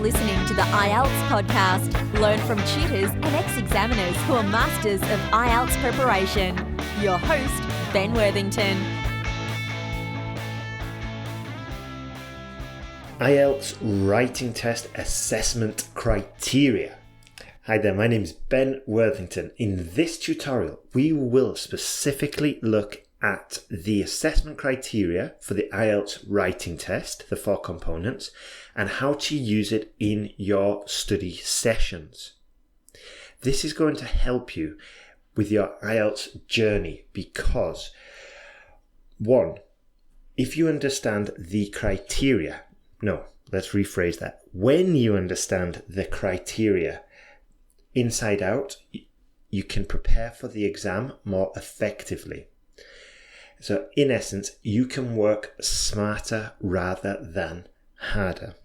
listening to the IELTS podcast. Learn from tutors and ex-examiners who are masters of IELTS preparation. Your host, Ben Worthington. IELTS Writing Test Assessment Criteria. Hi there, my name is Ben Worthington. In this tutorial, we will specifically look at the assessment criteria for the IELTS writing test, the 4 components, and how to use it in your study sessions. This is going to help you with your IELTS journey because, 1, if you understand the criteria, let's rephrase that. When you understand the criteria inside out, you can prepare for the exam more effectively. So in essence, you can work smarter rather than harder.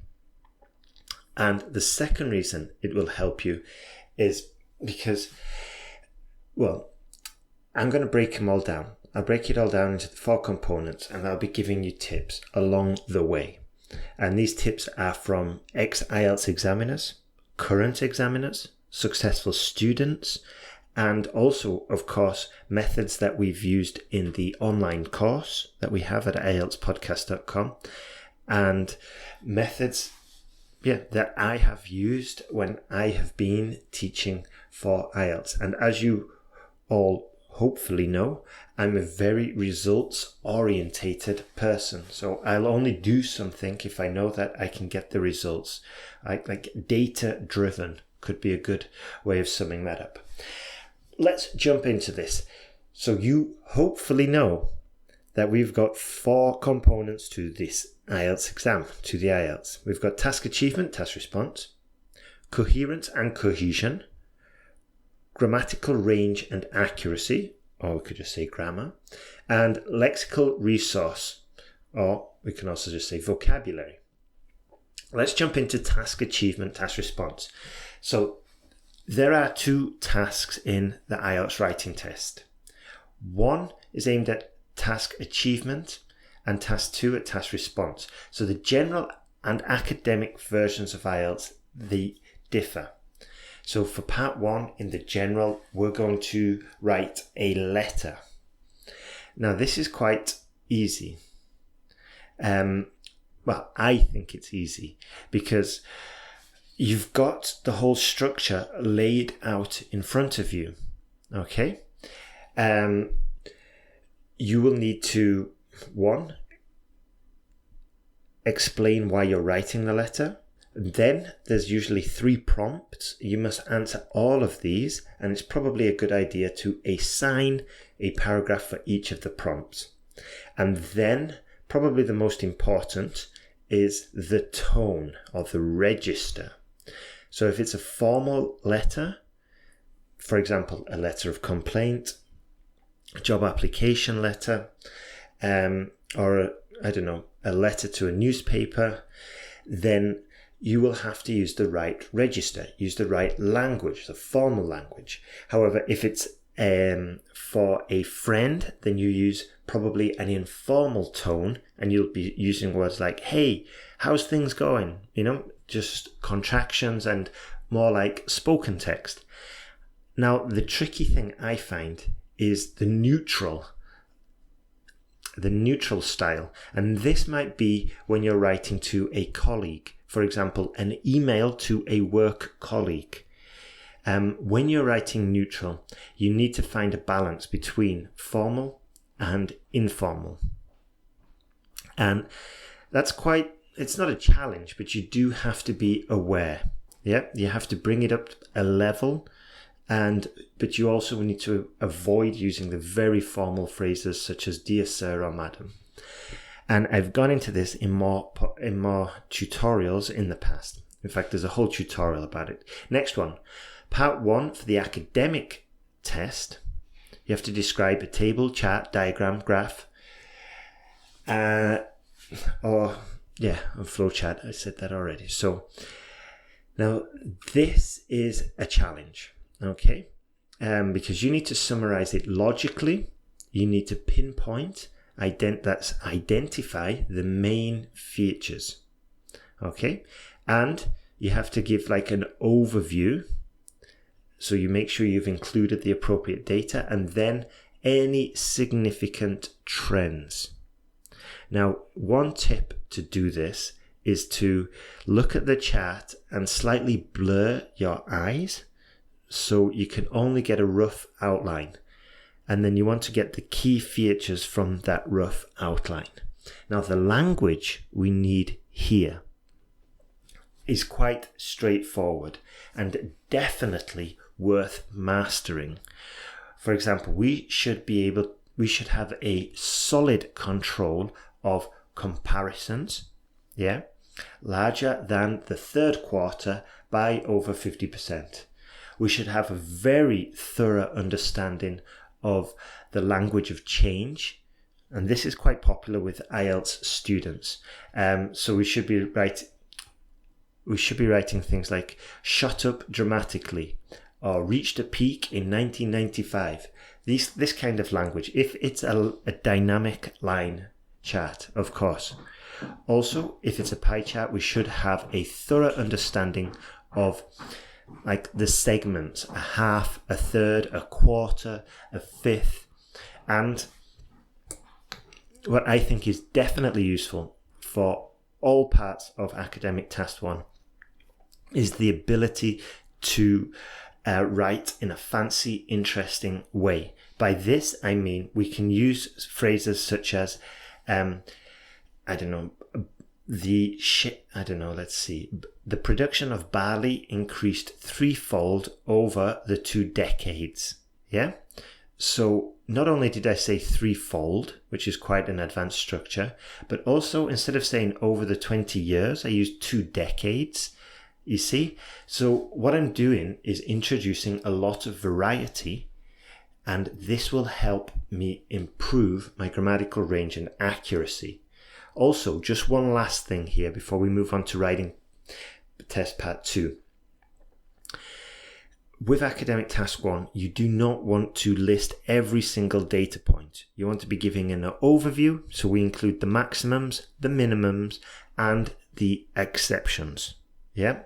And the second reason it will help you is because, I'm going to break them all down. I'll break it all down into the 4 components and I'll be giving you tips along the way. And these tips are from ex-IELTS examiners, current examiners, successful students, and also, of course, methods that we've used in the online course that we have at IELTSPodcast.com, and methods that I have used when I have been teaching for IELTS. And as you all hopefully know, I'm a very results-orientated person. So I'll only do something if I know that I can get the results. Like data-driven could be a good way of summing that up. Let's jump into this. So you hopefully know that we've got 4 components to this IELTS exam, to the IELTS. We've got task achievement, task response, coherence and cohesion, grammatical range and accuracy, or we could just say grammar, and lexical resource, or we can also just say vocabulary. Let's jump into task achievement, task response. So there are 2 tasks in the IELTS writing test. One is aimed at task achievement and task 2 at task response. So the general and academic versions of IELTS, they differ. So for part 1 in the general, we're going to write a letter. Now this is quite easy. I think it's easy because you've got the whole structure laid out in front of you, okay? You will need to, 1, explain why you're writing the letter. Then there's usually 3 prompts. You must answer all of these, and it's probably a good idea to assign a paragraph for each of the prompts. And then, probably the most important, is the tone or the register. So if it's a formal letter, for example, a letter of complaint, a job application letter, or a letter to a newspaper, then you will have to use the right register, use the right language, the formal language. However, if it's for a friend, then you use probably an informal tone and you'll be using words like, hey, how's things going? Just contractions and more like spoken text. Now, the tricky thing I find is the neutral style. And this might be when you're writing to a colleague. For example, an email to a work colleague. When you're writing neutral, you need to find a balance between formal and informal. And that's it's not a challenge, but you do have to be aware. Yeah, you have to bring it up a level, but you also need to avoid using the very formal phrases such as dear sir or madam. And I've gone into this in more tutorials in the past. In fact, there's a whole tutorial about it. Next one, part 1 for the academic test. You have to describe a table, chart, diagram, graph, a flowchart. I said that already. So now this is a challenge, okay? Because you need to summarize it logically. You need to pinpoint, identify the main features, okay? And you have to give like an overview. So you make sure you've included the appropriate data, and then any significant trends. Now, one tip to do this is to look at the chart and slightly blur your eyes so you can only get a rough outline. And then you want to get the key features from that rough outline. Now, the language we need here is quite straightforward and definitely worth mastering. For example, we should have a solid control of comparisons, larger than the third quarter by over 50%. We should have a very thorough understanding of the language of change, and this is quite popular with IELTS students. So we should be writing things like shot up dramatically or reached a peak in 1995. This kind of language, if it's a dynamic line chart, of course. Also, if it's a pie chart, we should have a thorough understanding of like the segments, a half, a third, a quarter, a fifth. And what I think is definitely useful for all parts of academic task 1 is the ability to write in a fancy, interesting way. By this, I mean we can use phrases such as, the production of barley increased threefold over the 2 decades. Yeah? So not only did I say threefold, which is quite an advanced structure, but also instead of saying over the 20 years, I used 2 decades. You see? So what I'm doing is introducing a lot of variety, and this will help me improve my grammatical range and accuracy. Also, just one last thing here before we move on to writing test part 2. With academic task 1, you do not want to list every single data point. You want to be giving an overview, so we include the maximums, the minimums, and the exceptions. Yeah?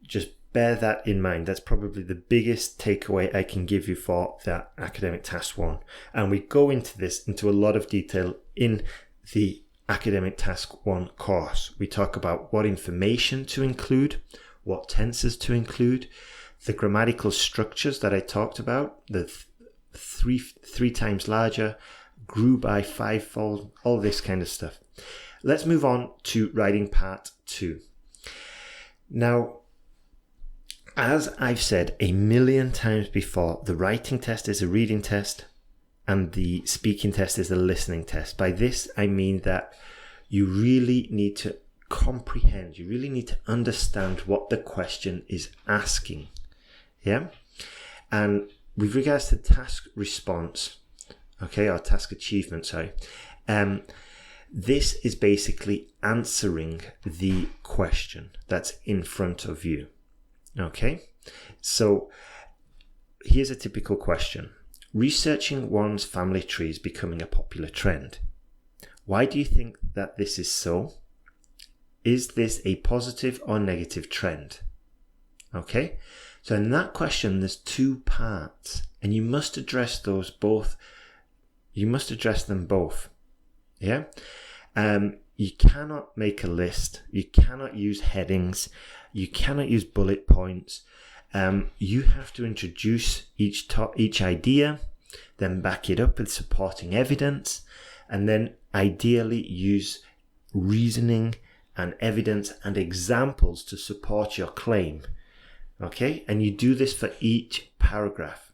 Just bear that in mind. That's probably the biggest takeaway I can give you for that academic task 1. And we go into a lot of detail in the academic task 1 course. We talk about what information to include, what tenses to include, the grammatical structures that I talked about, the three times larger, grew by 5-fold, all this kind of stuff. Let's move on to writing part 2. Now, as I've said a million times before, the writing test is a reading test and the speaking test is a listening test. By this, I mean that you really need to comprehend, you really need to understand what the question is asking. Yeah? And with regards to task response, or task achievement, this is basically answering the question that's in front of you. Okay? So here's a typical question. Researching one's family tree is becoming a popular trend. Why do you think that this is so? Is this a positive or negative trend? Okay? So in that question, there's 2 parts, and you must address those both. You must address them both. Yeah? You cannot make a list. You cannot use headings. You cannot use bullet points. You have to introduce each idea, then back it up with supporting evidence, and then ideally use reasoning and evidence and examples to support your claim. Okay? And you do this for each paragraph.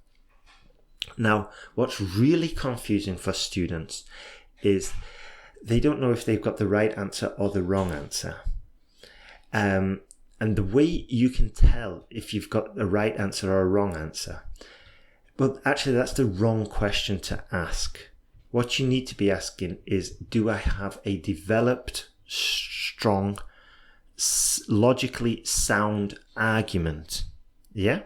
Now, what's really confusing for students is they don't know if they've got the right answer or the wrong answer. And the way you can tell if you've got a right answer or a wrong answer, well, actually, that's the wrong question to ask. What you need to be asking is, do I have a developed, strong, logically sound argument? Yeah?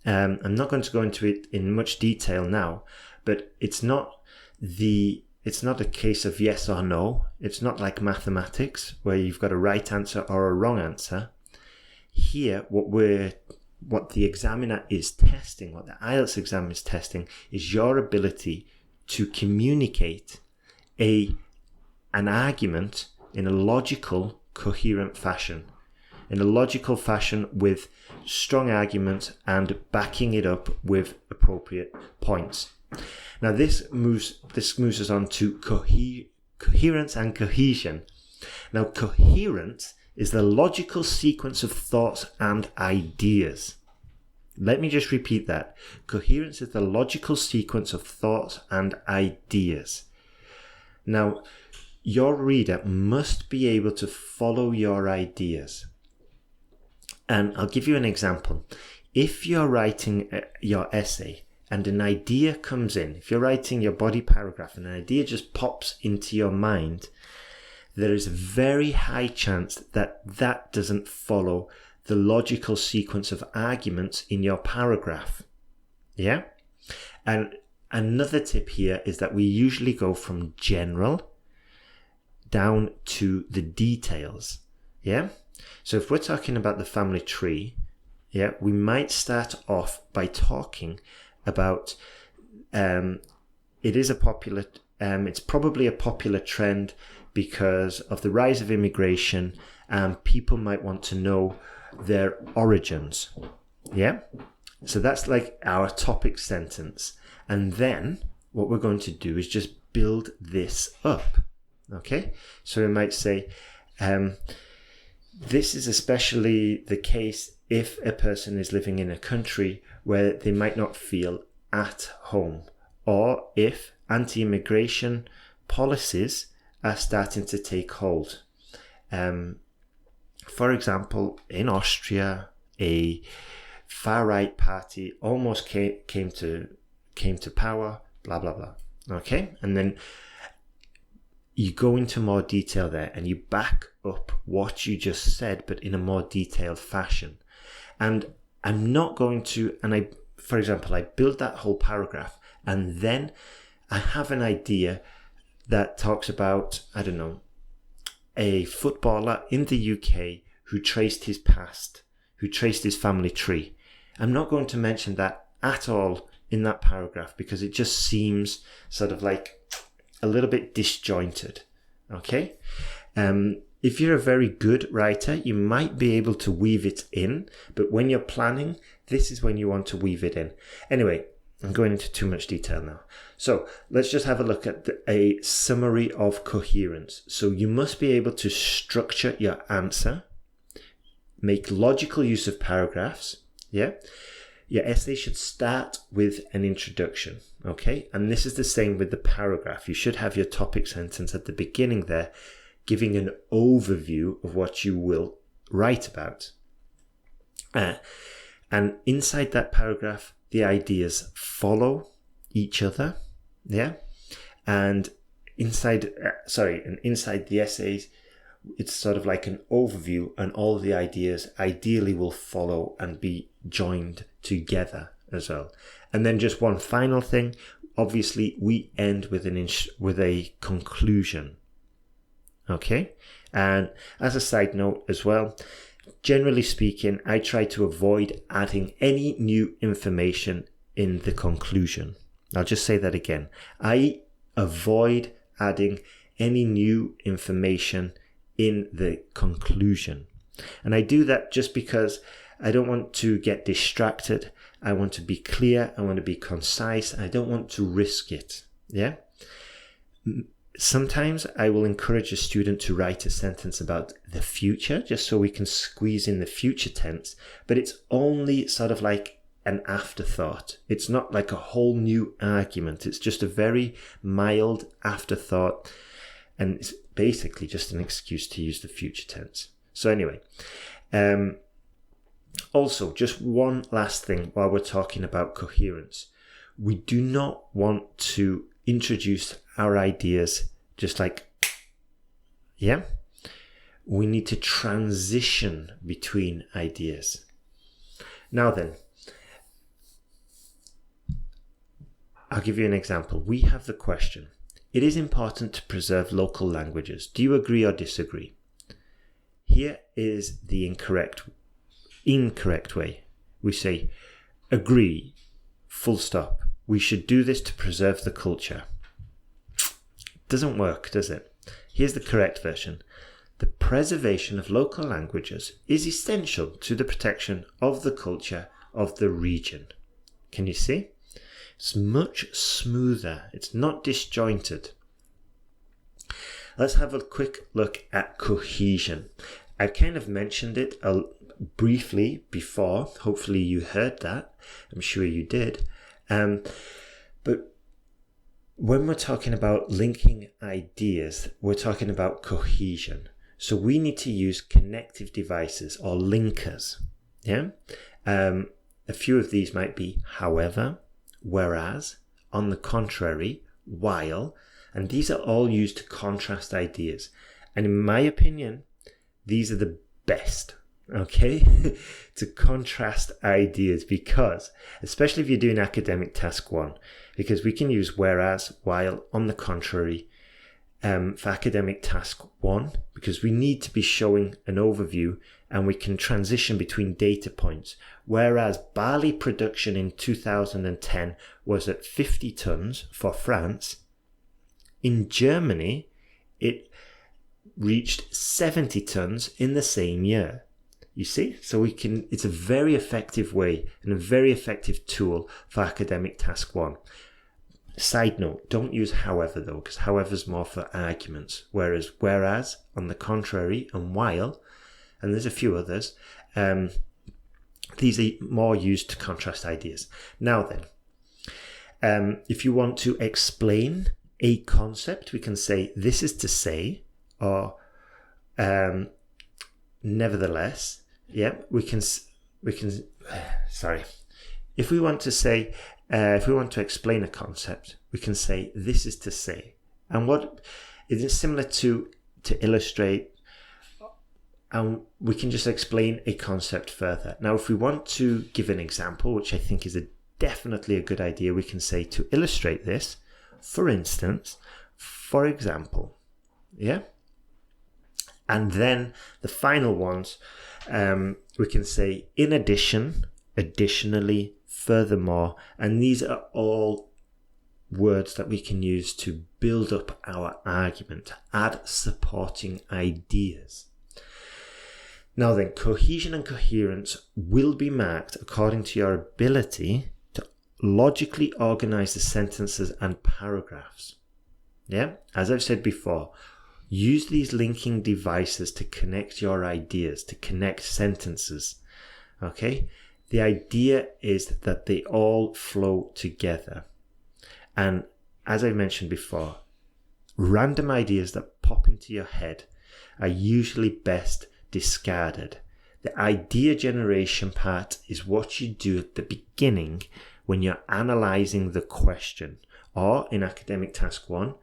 I'm not going to go into it in much detail now, but it's not a case of yes or no. It's not like mathematics where you've got a right answer or a wrong answer. here, what the examiner is testing, what the IELTS exam is testing, is your ability to communicate an argument in a logical, coherent fashion. In a logical fashion with strong arguments and backing it up with appropriate points. Now this moves us on to coherence and cohesion. Now coherence is the logical sequence of thoughts and ideas. Let me just repeat that. Coherence is the logical sequence of thoughts and ideas. Now, your reader must be able to follow your ideas. And I'll give you an example. If you're writing your essay and an idea comes in, if you're writing your body paragraph and an idea just pops into your mind, there is a very high chance that doesn't follow the logical sequence of arguments in your paragraph. Yeah? And another tip here is that we usually go from general down to the details. Yeah? So if we're talking about the family tree, yeah, we might start off by talking about it's probably a popular trend because of the rise of immigration, and people might want to know their origins. Yeah? So that's like our topic sentence. And then what we're going to do is just build this up. Okay? So we might say, this is especially the case if a person is living in a country where they might not feel at home, or if anti-immigration policies are starting to take hold. For example, in Austria, a far-right party almost came to power, blah, blah, blah. Okay? And then you go into more detail there and you back up what you just said, but in a more detailed fashion. And I'm not going to, for example, I build that whole paragraph and then I have an idea that talks about, I don't know, a footballer in the UK who traced his past, who traced his family tree. I'm not going to mention that at all in that paragraph because it just seems sort of like a little bit disjointed. Okay? If you're a very good writer, you might be able to weave it in, but when you're planning, this is when you want to weave it in. Anyway, I'm going into too much detail now. So let's just have a look at a summary of coherence. So you must be able to structure your answer, make logical use of paragraphs. Yeah. Your essay should start with an introduction. Okay. And this is the same with the paragraph. You should have your topic sentence at the beginning there, giving an overview of what you will write about. And inside that paragraph, the ideas follow each other. Yeah. And inside the essays, it's sort of like an overview, and all the ideas ideally will follow and be joined together as well. And then just one final thing, obviously we end with a conclusion. Okay. And as a side note as well, generally speaking, I try to avoid adding any new information in the conclusion. I'll just say that again. I avoid adding any new information in the conclusion. And I do that just because I don't want to get distracted. I want to be clear. I want to be concise. I don't want to risk it. Yeah. Sometimes I will encourage a student to write a sentence about the future, just so we can squeeze in the future tense, but it's only sort of like an afterthought. It's not like a whole new argument. It's just a very mild afterthought, and it's basically just an excuse to use the future tense. So anyway, also just one last thing while we're talking about coherence. We do not want to introduce our ideas just like, yeah, we need to transition between ideas. Now then, I'll give you an example. We have the question, it is important to preserve local languages. Do you agree or disagree? Here is the incorrect incorrect way. We say, agree, full stop. We should do this to preserve the culture. Doesn't work, does it? Here's the correct version. The preservation of local languages is essential to the protection of the culture of the region. Can you see? It's much smoother. It's not disjointed. Let's have a quick look at cohesion. I kind of mentioned it briefly before. Hopefully you heard that. I'm sure you did. But when we're talking about linking ideas, we're talking about cohesion. So we need to use connective devices or linkers. Yeah. A few of these might be however, whereas, on the contrary, while, and these are all used to contrast ideas. And in my opinion, these are the best, okay, to contrast ideas, because, especially if you're doing academic task 1, because we can use whereas, while, on the contrary, for academic task 1, because we need to be showing an overview and we can transition between data points. Whereas barley production in 2010 was at 50 tons for France, in Germany it reached 70 tons in the same year. You see? So it's a very effective way and a very effective tool for academic task 1. Side note, don't use however though, because however is more for arguments, whereas, on the contrary, and while, and there's a few others, these are more used to contrast ideas. Now then, if you want to explain a concept, we can say this is to say, or nevertheless. Yeah, we can. Sorry, if we want to say. If we want to explain a concept, we can say this is to say. And what it is similar to illustrate, and we can just explain a concept further. Now, if we want to give an example, which I think is definitely a good idea, we can say to illustrate this, for instance, for example, yeah? And then the final ones, we can say in addition, additionally, furthermore, and these are all words that we can use to build up our argument, add supporting ideas. Now then, cohesion and coherence will be marked according to your ability to logically organize the sentences and paragraphs. Yeah, as I've said before, use these linking devices to connect your ideas, to connect sentences. Okay? The idea is that they all flow together. And as I mentioned before, random ideas that pop into your head are usually best discarded. The idea generation part is what you do at the beginning when you're analyzing the question, or in academic task 1,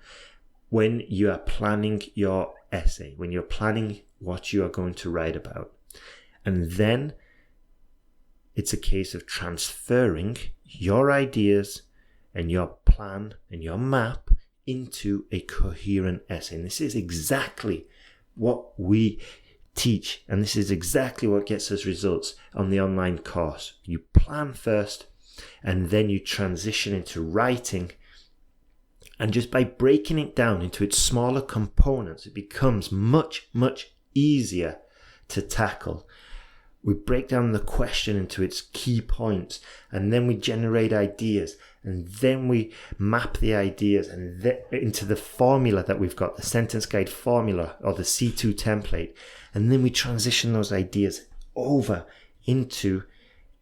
when you are planning your essay, when you're planning what you are going to write about. And then it's a case of transferring your ideas and your plan and your map into a coherent essay. And this is exactly what we teach. And this is exactly what gets us results on the online course. You plan first and then you transition into writing. And just by breaking it down into its smaller components, it becomes much, much easier to tackle. We break down the question into its key points, and then we generate ideas, and then we map the ideas into the formula that we've got, the sentence guide formula or the C2 template, and then we transition those ideas over into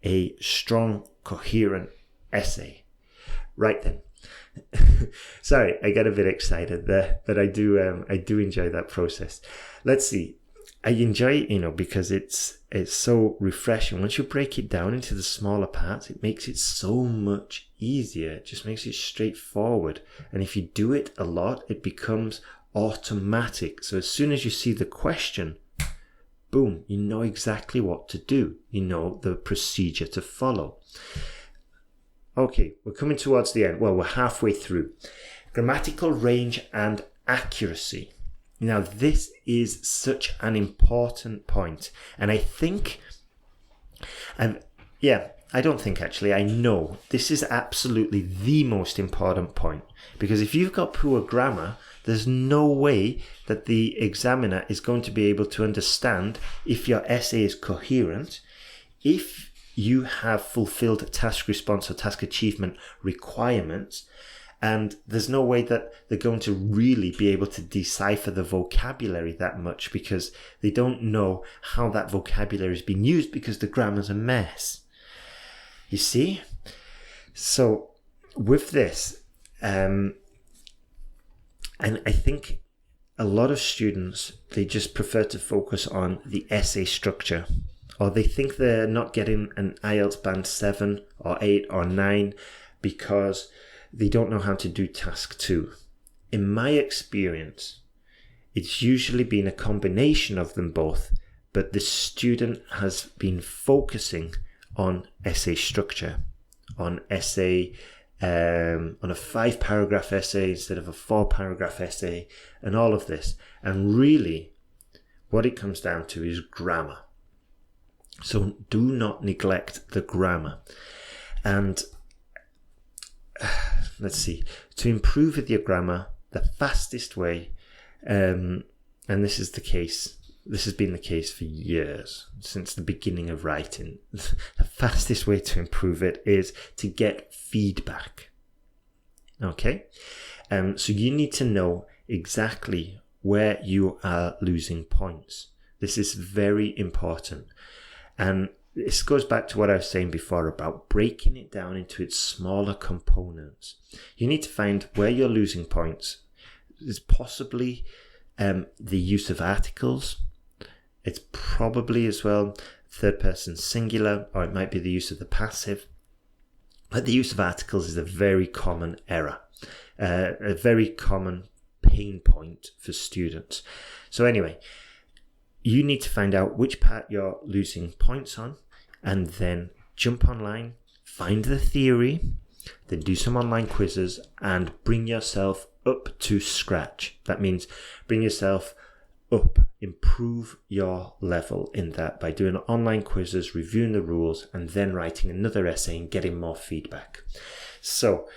a strong, coherent essay. Right then. Sorry, I got a bit excited there, but I do enjoy that process. Let's see. I enjoy it, because it's so refreshing. Once you break it down into the smaller parts, it makes it so much easier. It just makes it straightforward. And if you do it a lot, it becomes automatic. So as soon as you see the question, boom, you know exactly what to do. You know the procedure to follow. Okay, we're coming towards the end. Well, we're halfway through. Grammatical range and accuracy. Now, this is such an important point, and I think And yeah, I don't think actually, I know this is absolutely the most important point, because if you've got poor grammar, there's no way that the examiner is going to be able to understand if your essay is coherent, if you have fulfilled task response or task achievement requirements, and there's no way that they're going to really be able to decipher the vocabulary that much, because they don't know how that vocabulary is being used, because the grammar's a mess. You see? So with this, and I think a lot of students, they just prefer to focus on the essay structure, or they think they're not getting an IELTS band 7 or 8 or 9 because they don't know how to do task 2. In my experience, it's usually been a combination of them both, but the student has been focusing on essay structure, on essay, on a 5-paragraph essay instead of a 4-paragraph essay, and all of this. And really, what it comes down to is grammar. So do not neglect the grammar. And let's see, to improve with your grammar, the fastest way, and this is the case, this has been the case for years, since the beginning of writing, the fastest way to improve it is to get feedback. Okay? So you need to know exactly where you are losing points. This is very important. And this goes back to what I was saying before about breaking it down into its smaller components. You need to find where you're losing points. It's possibly the use of articles. It's probably as well third person singular, or it might be the use of the passive. But the use of articles is a very common error, a very common pain point for students. So anyway, you need to find out which part you're losing points on, and then jump online, find the theory, then do some online quizzes and bring yourself up to scratch. That means bring yourself up, improve your level in that by doing online quizzes, reviewing the rules, and then writing another essay and getting more feedback. So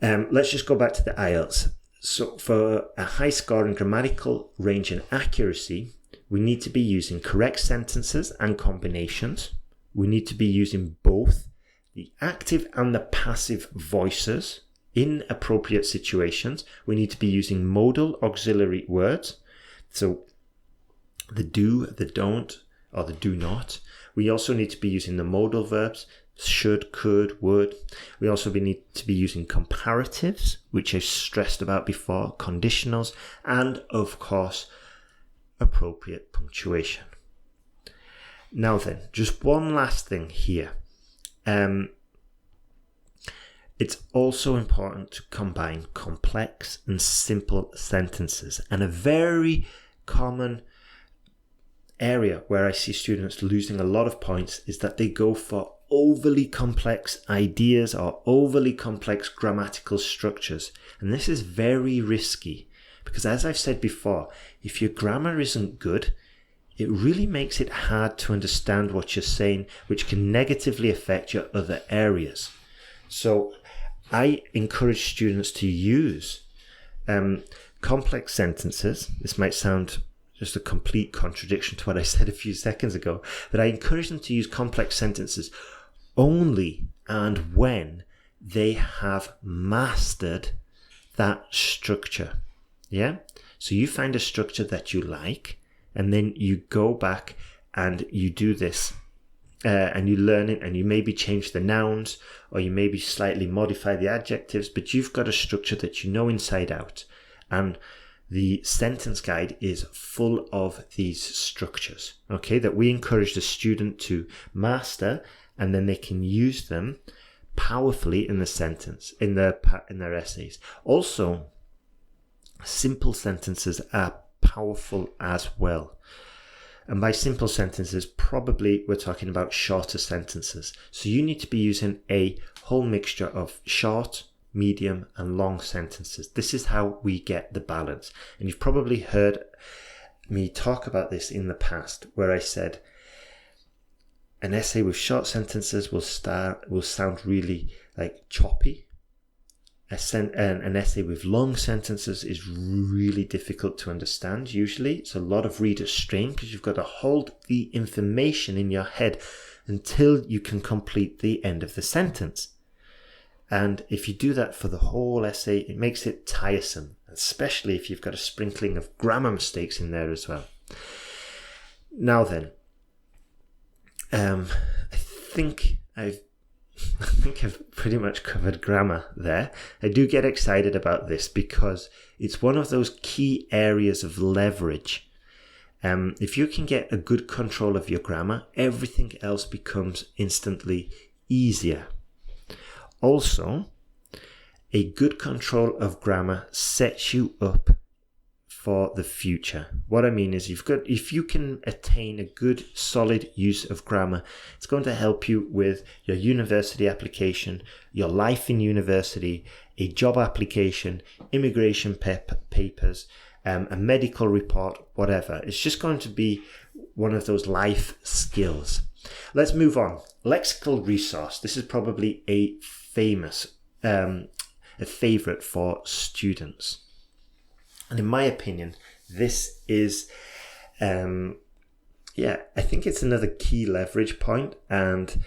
let's just go back to the IELTS. So for a high score in grammatical range and accuracy, we need to be using correct sentences and combinations. We need to be using both the active and the passive voices in appropriate situations. We need to be using modal auxiliary words. So the do, the don't, or the do not. We also need to be using the modal verbs, should, could, would. We also need to be using comparatives, which I stressed about before, conditionals, and of course, appropriate punctuation. Now then, just one last thing here. It's also important to combine complex and simple sentences. And a very common area where I see students losing a lot of points is that they go for overly complex ideas or overly complex grammatical structures. And this is very risky because, as I've said before, if your grammar isn't good, it really makes it hard to understand what you're saying, which can negatively affect your other areas. So I encourage students to use complex sentences. This might sound just a complete contradiction to what I said a few seconds ago, but I encourage them to use complex sentences only and when they have mastered that structure. Yeah? So you find a structure that you like, and then you go back and you do this and you learn it, and you maybe change the nouns or you maybe slightly modify the adjectives, but you've got a structure that you know inside out. And the sentence guide is full of these structures, okay, that we encourage the student to master, and then they can use them powerfully in the sentence, in their essays. Also, simple sentences are powerful as well. And by simple sentences, probably we're talking about shorter sentences. So you need to be using a whole mixture of short, medium, and long sentences. This is how we get the balance. And you've probably heard me talk about this in the past, where I said an essay with short sentences will sound really like choppy. An essay with long sentences is really difficult to understand usually. It's a lot of reader strain because you've got to hold the information in your head until you can complete the end of the sentence. And if you do that for the whole essay, it makes it tiresome, especially if you've got a sprinkling of grammar mistakes in there as well. Now then, I think I've pretty much covered grammar there. I do get excited about this because it's one of those key areas of leverage. If you can get a good control of your grammar, everything else becomes instantly easier. Also, a good control of grammar sets you up for the future. What I mean is if you can attain a good solid use of grammar, it's going to help you with your university application, your life in university, a job application, immigration papers, a medical report, whatever. It's just going to be one of those life skills. Let's move on. Lexical resource. This is probably a favorite for students. And in my opinion, this is, I think it's another key leverage point, and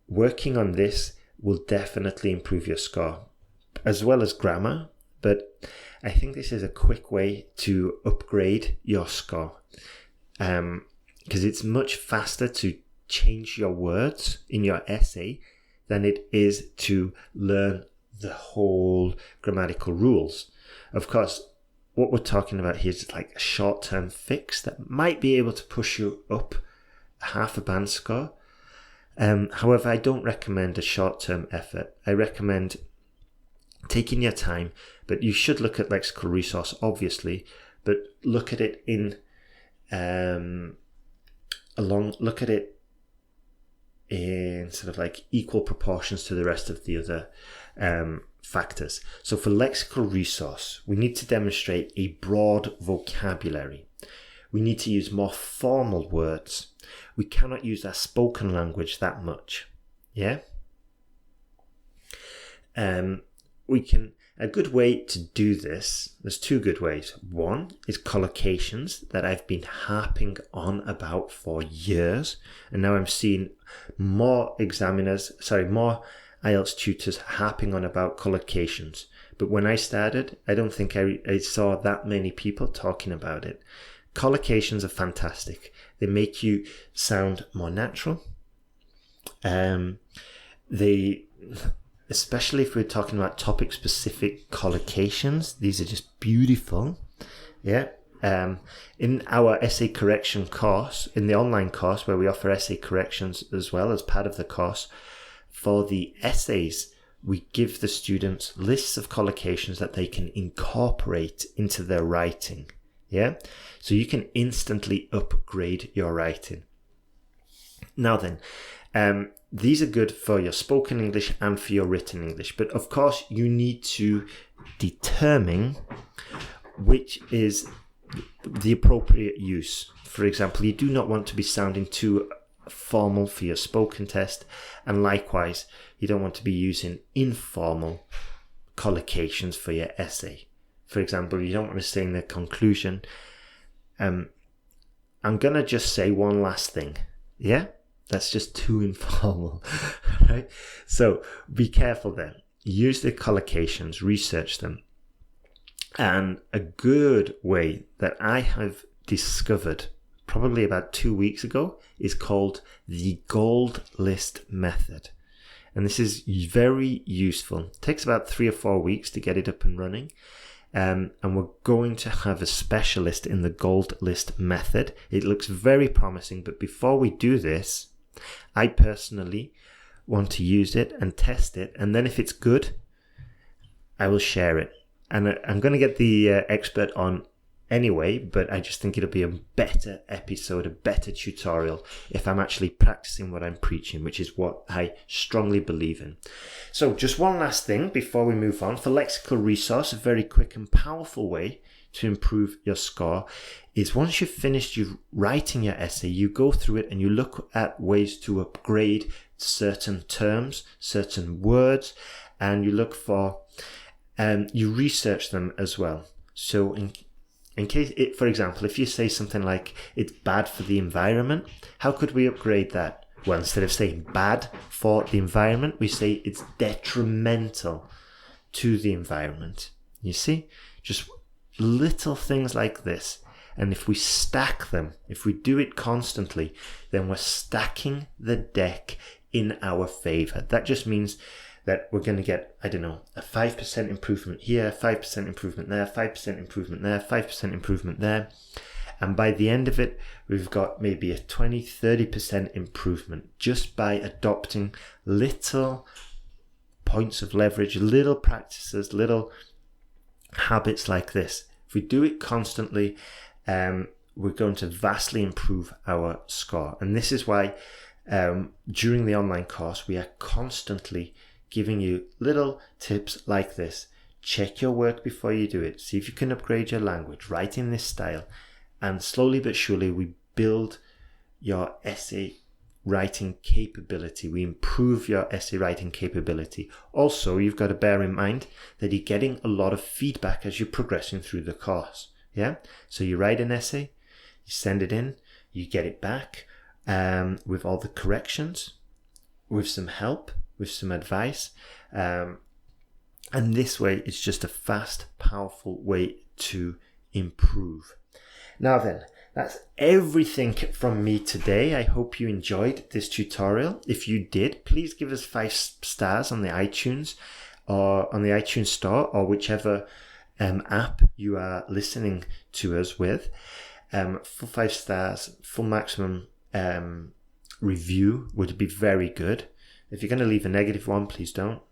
working on this will definitely improve your score, as well as grammar. But I think this is a quick way to upgrade your score, because it's much faster to change your words in your essay than it is to learn the whole grammatical rules. Of course, what we're talking about here is like a short-term fix that might be able to push you up half a band score. However, I don't recommend a short-term effort. I recommend taking your time, but you should look at lexical resource, obviously, but look at it in sort of like equal proportions to the rest of the other factors. So for lexical resource, we need to demonstrate a broad vocabulary. We need to use more formal words. We cannot use our spoken language that much. Yeah? A good way to do this, there's two good ways. One is collocations that I've been harping on about for years, and now I'm seeing more IELTS tutors harping on about collocations. But when I started, I don't think I saw that many people talking about it. Collocations are fantastic. They make you sound more natural. Especially if we're talking about topic-specific collocations, these are just beautiful. Yeah. In our essay correction course, in the online course where we offer essay corrections as well as part of the course, for the essays, we give the students lists of collocations that they can incorporate into their writing. Yeah. So you can instantly upgrade your writing. Now then, these are good for your spoken English and for your written English. But of course, you need to determine which is the appropriate use. For example, you do not want to be sounding too formal for your spoken test. And likewise, you don't want to be using informal collocations for your essay. For example, you don't want to say in the conclusion, I'm going to just say one last thing. Yeah? That's just too informal, right? So be careful then. Use the collocations, research them. And a good way that I have discovered probably about 2 weeks ago is called the gold list method. And this is very useful. It takes about 3 or 4 weeks to get it up and running. And we're going to have a specialist in the gold list method. It looks very promising, but before we do this, I personally want to use it and test it, and then if it's good, I will share it. And I'm going to get the expert on anyway, but I just think it'll be a better episode, a better tutorial if I'm actually practicing what I'm preaching, which is what I strongly believe in. So just one last thing before we move on. For lexical resource, a very quick and powerful way to improve your score is once you've finished writing your essay, you go through it and you look at ways to upgrade certain terms, certain words, and you look for, you research them as well. So in case, for example, if you say something like it's bad for the environment, how could we upgrade that? Well, instead of saying bad for the environment, we say it's detrimental to the environment. You see? Just little things like this. And if we stack them, if we do it constantly, then we're stacking the deck in our favor. That just means that we're going to get, I don't know, a 5% improvement here, 5% improvement there, 5% improvement there, 5% improvement there. And by the end of it, we've got maybe a 20-30% improvement just by adopting little points of leverage, little practices, little habits like this. If we do it constantly, we're going to vastly improve our score. And this is why during the online course, we are constantly giving you little tips like this. Check your work before you do it. See if you can upgrade your language, write in this style. And slowly but surely, we build your essay writing capability. We improve your essay writing capability. Also, you've got to bear in mind that you're getting a lot of feedback as you're progressing through the course. Yeah. So you write an essay, you send it in, you get it back with all the corrections, with some help, with some advice. And this way, it's just a fast, powerful way to improve. Now then, that's everything from me today. I hope you enjoyed this tutorial. If you did, please give us 5 stars on the iTunes or on the iTunes store or whichever app you are listening to us with. For 5 stars, full maximum review would be very good. If you're going to leave a negative one, please don't.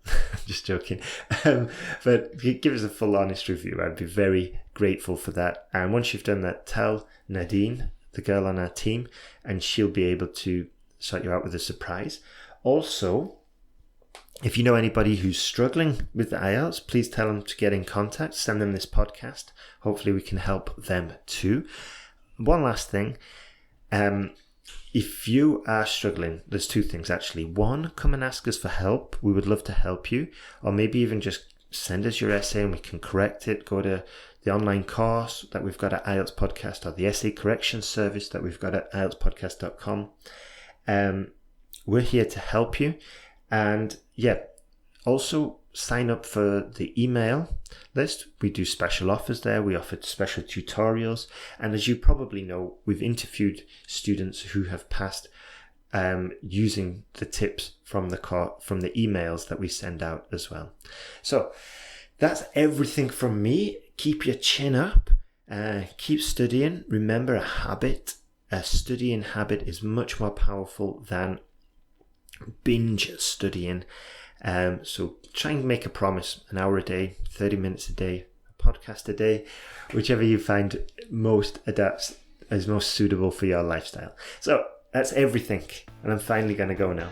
Just joking. But give us a full honest review. I'd be very grateful for that. And once you've done that, tell Nadine, the girl on our team, and she'll be able to sort you out with a surprise. Also, if you know anybody who's struggling with the IELTS, please tell them to get in contact. Send them this podcast. Hopefully we can help them too. One last thing. If you are struggling, there's 2 things actually. One, come and ask us for help. We would love to help you. Or maybe even just send us your essay and we can correct it. Go to the online course that we've got at IELTS Podcast or the essay correction service that we've got at IELTSPodcast.com. We're here to help you. And yeah, also sign up for the email list. We do special offers there. We offer special tutorials. And as you probably know, we've interviewed students who have passed using the tips from the emails that we send out as well. So that's everything from me. Keep your chin up. Keep studying. Remember, a studying habit is much more powerful than binge studying. So try and make a promise, an hour a day, 30 minutes a day, a podcast a day, whichever you find most adapts as most suitable for your lifestyle. So that's everything. And I'm finally going to go now.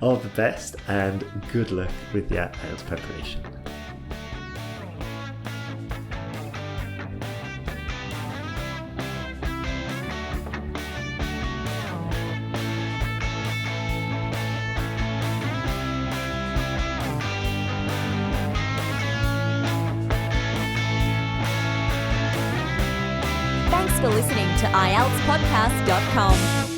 All the best and good luck with your IELTS preparation. Thanks for listening to IELTSPodcast.com.